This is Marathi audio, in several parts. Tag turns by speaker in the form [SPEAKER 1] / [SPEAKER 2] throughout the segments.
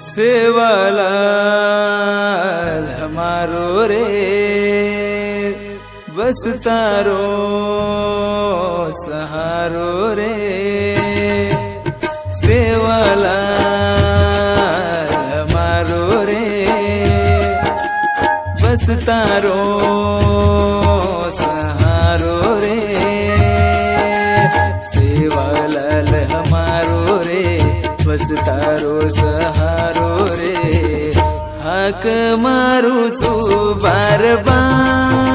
[SPEAKER 1] सेवालाल हमारो रे बस तारो सहारो रे। सेवालाल हमारो रे बस तारो सहारो रे। सेवालाल हमारो रे बस तारो सहारो रे। हाक मारू छू बार बार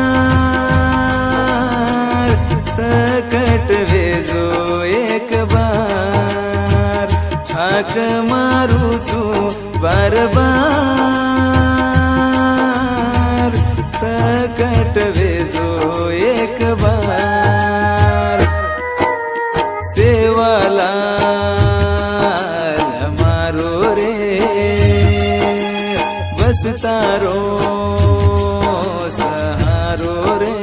[SPEAKER 1] प्रकट वेजो एक बार। हाक मारू छू बार बार प्रकट वेजो एक बार। सेवालाल हमारो रे बस तारो सहारो रे।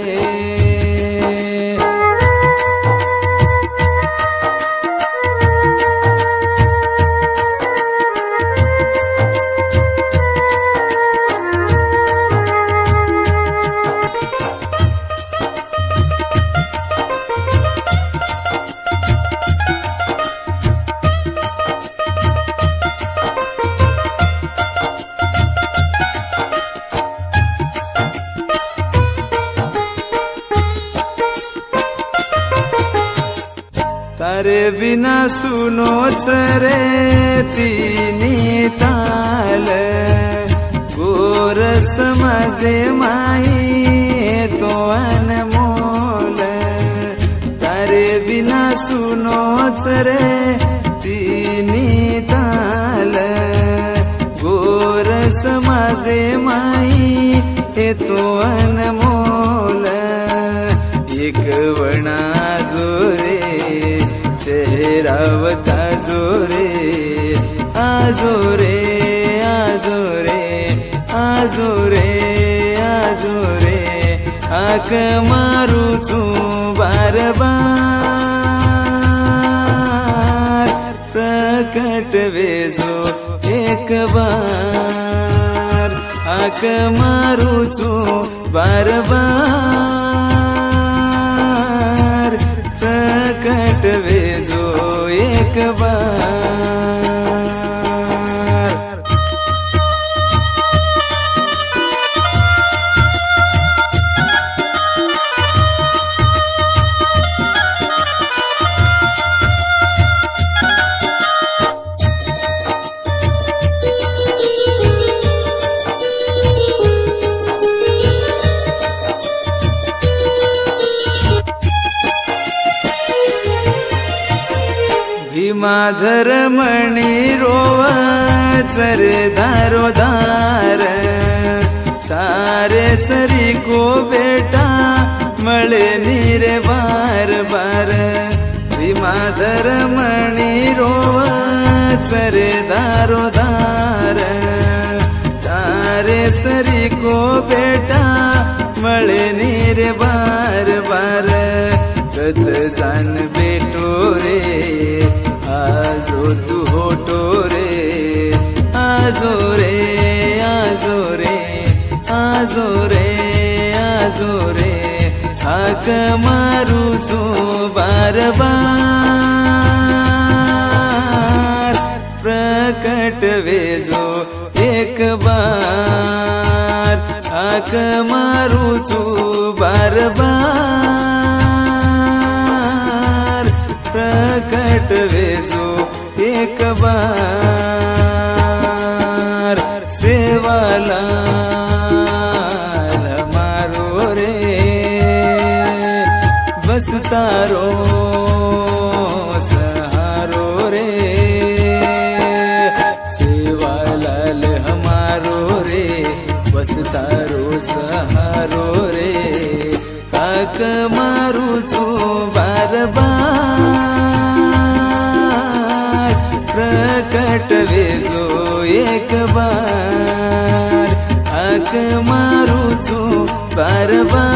[SPEAKER 1] तारे बिना सुनो चरे तीनी ताल। गोरस माझे माई तो अनमोल। तारे बिना सुनो चरे तीनी ताल। गोरस माझे माई तो अनमोल। एक वणा जोरे चेहरावता जोरे आजोरे आजोरे आजोरे आजोरे। हाक मारू छू बार बार प्रकट वेजो एक बार। हाक मारू छू बार बार प्रकट वेजो एक बार। भीमाधर मणि रोव चरे दारो दार। तारे सरी को बेटा मळे नीरे बार बार। भीमाधर मणि रोव चरे दारो दार। तारे सरी को बेटा मळे नीरे बार बार। कत जान बेटो रे आजो तू होटो रे। आजो रे आजो रे आजो रे आजो रे। हाक मारू छू बार बार प्रकट वेजो एक बार। हाक मारू छू बार बार प्रकट वेजो एक बार। सेवालाल हमारो रे बस तारो सहारो रे। सेवालाल हमारो रे बस तारो सहारो रे। हाक मारू छू बार बार प्रकट वेजो एक बार। हाक मारू छू बार बार